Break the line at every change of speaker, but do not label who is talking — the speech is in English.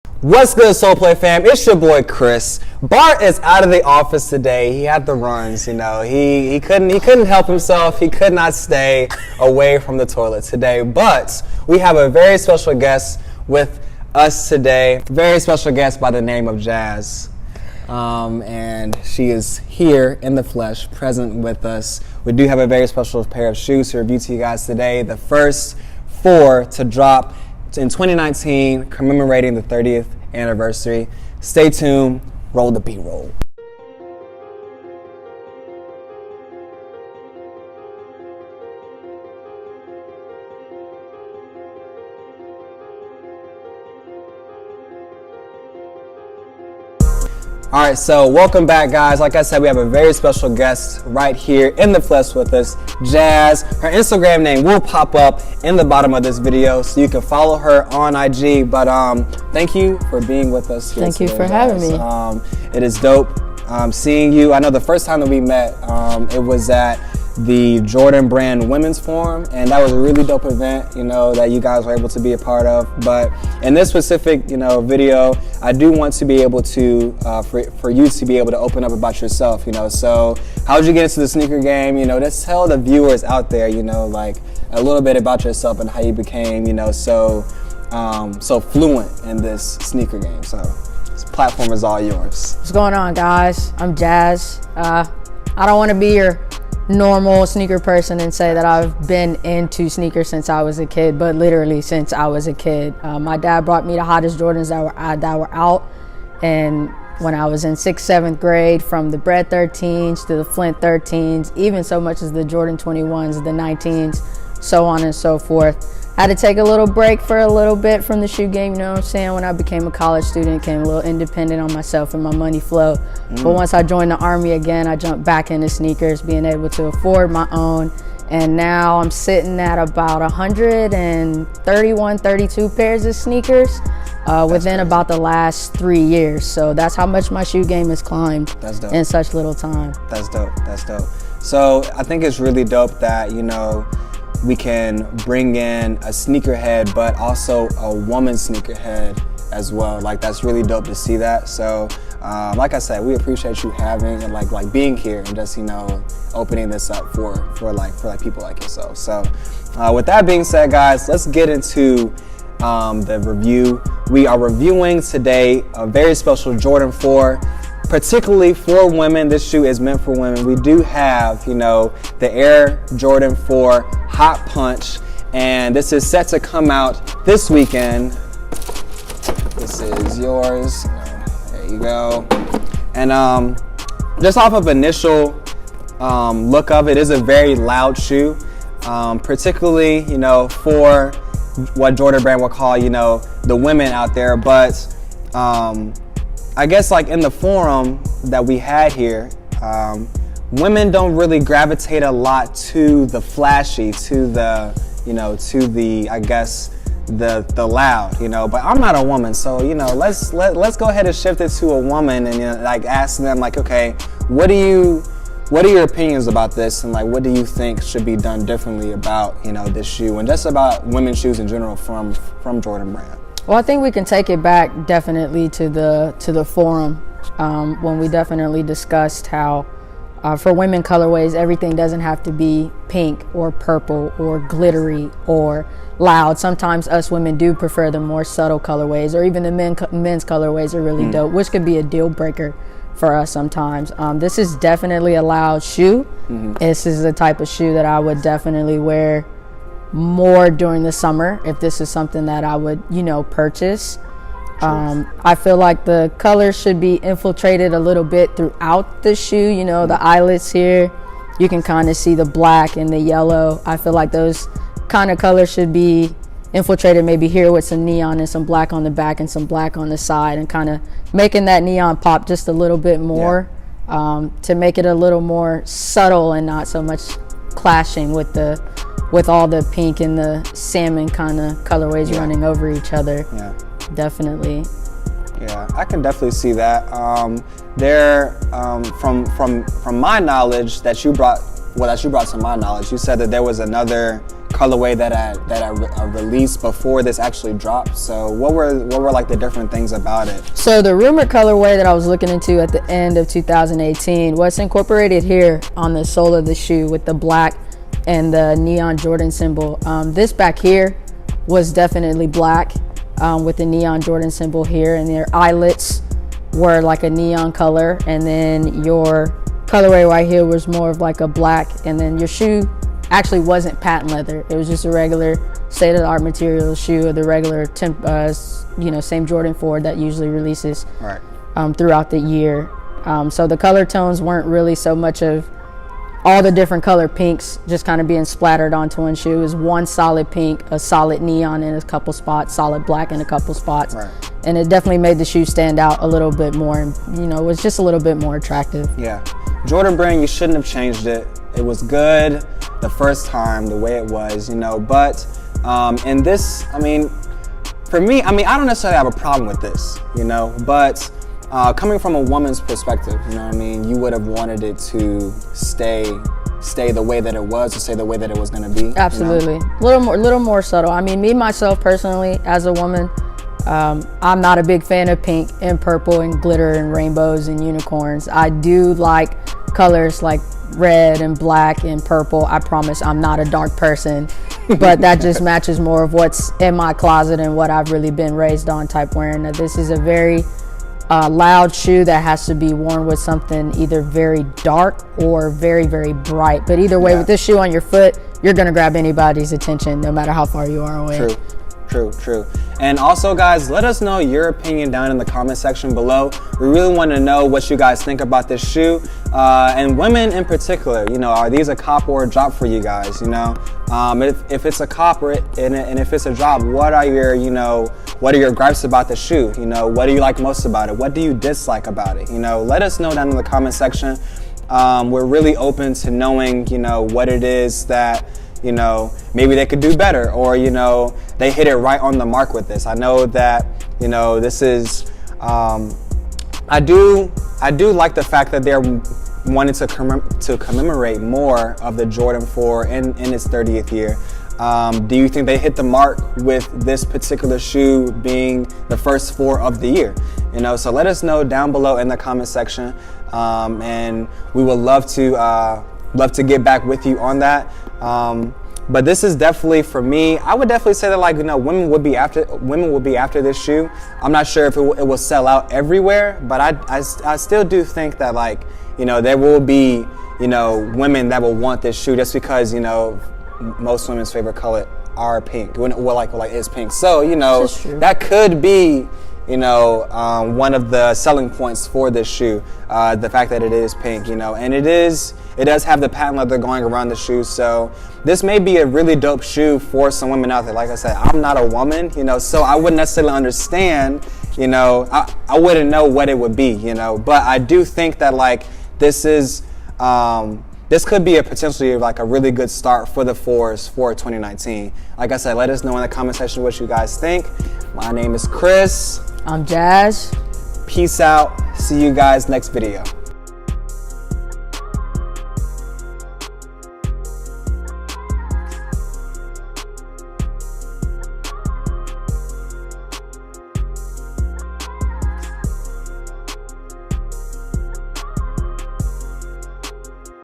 What's good, Soul Play fam? It's your boy Chris. Bart is out of the office today. He had the runs, He couldn't help himself. He could not stay away from the toilet today. But we have a very special guest with us today. Very special guest by the name of Jazz. And she is here in the flesh, present with us. We do have a very special pair of shoes to review to you guys today. The first 4 to drop in 2019, commemorating the 30th anniversary. Stay tuned. Roll the B-roll. All right, so welcome back, guys. Like I said, we have a very special guest right here in the flesh with us, Jazz. Her Instagram name will pop up in the bottom of this video, so you can follow her on IG. But thank you for being with us here.
Thank you for having me.
It is dope seeing you. I know the first time that we met, it was at the Jordan Brand Women's Forum, and that was a really dope event, that you guys were able to be a part of. But in this specific, video, I do want to be able to, for you to be able to open up about yourself, So how did you get into the sneaker game? Just tell the viewers out there, like a little bit about yourself and how you became, so fluent in this sneaker game. So this platform is all yours.
What's going on, guys? I'm Jazz. I don't want to be your normal sneaker person and say that I've been into sneakers since I was a kid, but literally since I was a kid. My dad brought me the hottest Jordans that were out, and when I was in 6th, 7th grade, from the Bred 13s to the Flint 13s, even so much as the Jordan 21s, the 19s, so on and so forth. I had to take a little break for a little bit from the shoe game, when I became a college student, became a little independent on myself and my money flow. But once I joined the Army again, I jumped back into sneakers, being able to afford my own. And now I'm sitting at about 131, 32 pairs of sneakers within about the last 3 years. So that's how much my shoe game has climbed in such little time.
That's dope. So I think it's really dope that, we can bring in a sneakerhead, but also a woman sneakerhead as well. Like, that's really dope to see that. So, like I said, we appreciate you having and like being here and just opening this up for people like yourself. So, with that being said, guys, let's get into the review. We are reviewing today a very special Jordan 4. Particularly for women. This shoe is meant for women. We do have, the Air Jordan 4 Hot Punch, and this is set to come out this weekend. This is yours. There you go. And just off of initial look of it, is a very loud shoe, particularly, for what Jordan Brand will call, the women out there. But I guess in the forum that we had here, women don't really gravitate a lot to the flashy, to the the loud, but I'm not a woman, so let's go ahead and shift it to a woman and ask them okay, what are your opinions about this, and what do you think should be done differently about this shoe and just about women's shoes in general from Jordan Brand?
Well, I think we can take it back definitely to the forum when we definitely discussed how for women colorways, everything doesn't have to be pink or purple or glittery or loud. Sometimes us women do prefer the more subtle colorways, or even the men's colorways are really dope, which could be a deal breaker for us sometimes. This is definitely a loud shoe. This is the type of shoe that I would definitely wear more during the summer if this is something that I would purchase. I feel like the color should be infiltrated a little bit throughout the shoe. The eyelets here, you can kind of see the black and the yellow. I feel like those kind of colors should be infiltrated maybe here with some neon and some black on the back and some black on the side, and kind of making that neon pop just a little bit more, to make it a little more subtle and not so much clashing with all the pink and the salmon kind of colorways running over each other. Yeah, definitely.
Yeah, I can definitely see that. From my knowledge that you brought to my knowledge, you said that there was another colorway that I released before this actually dropped. So what were like the different things about it?
So the rumored colorway that I was looking into at the end of 2018, what's incorporated here on the sole of the shoe with the black and the neon Jordan symbol. This back here was definitely black with the neon Jordan symbol here, and their eyelets were like a neon color, and then your colorway right here was more of like a black, and then your shoe actually wasn't patent leather. It was just a regular state-of-the-art material shoe of the regular same Jordan 4 that usually releases
right.
Throughout the year. So the color tones weren't really so much of all the different color pinks just kind of being splattered onto one shoe. It was one solid pink, a solid neon in a couple spots, solid black in a couple spots.
Right.
And it definitely made the shoe stand out a little bit more, and it was just a little bit more attractive.
Yeah. Jordan brand, you shouldn't have changed it. It was good the first time, the way it was, but in this, for me, I don't necessarily have a problem with this, but coming from a woman's perspective, you would have wanted it to stay the way that it was, or stay the way that it was going to be.
Absolutely. Little more subtle. Me, myself, personally, as a woman, I'm not a big fan of pink and purple and glitter and rainbows and unicorns. I do like colors like red and black and purple. I promise I'm not a dark person, but that just matches more of what's in my closet and what I've really been raised on type wearing. Now, this is a very loud shoe that has to be worn with something either very dark or very, very bright. But either way, with this shoe on your foot, you're going to grab anybody's attention no matter how far you are away.
True. And also, guys, let us know your opinion down in the comment section below. We really want to know what you guys think about this shoe, and women in particular. Are these a cop or a drop for you guys? If it's a cop and if it's a drop, what are your gripes about the shoe? What do you like most about it? What do you dislike about it? Let us know down in the comment section. We're really open to knowing, what it is that maybe they could do better, or they hit it right on the mark with this. I know that this is I do like the fact that they're wanting to commemorate more of the Jordan 4 in its 30th year. Do you think they hit the mark with this particular shoe being the first 4 of the year? So let us know down below in the comment section, and we would love to get back with you on that. But this is definitely, for me, I would definitely say that women would be after this shoe. I'm not sure if it will sell out everywhere, but I still do think that there will be women that will want this shoe, just because most women's favorite color are pink. Is pink. So that could be one of the selling points for this shoe, the fact that it is pink, and it does have the patent leather going around the shoe. So this may be a really dope shoe for some women out there. Like I said, I'm not a woman, so I wouldn't necessarily understand, I wouldn't know what it would be, but I do think that this is, this could be potentially a really good start for the 4s for 2019. Like I said, let us know in the comment section what you guys think. My name is Chris.
I'm Jazz.
Peace out. See you guys next video.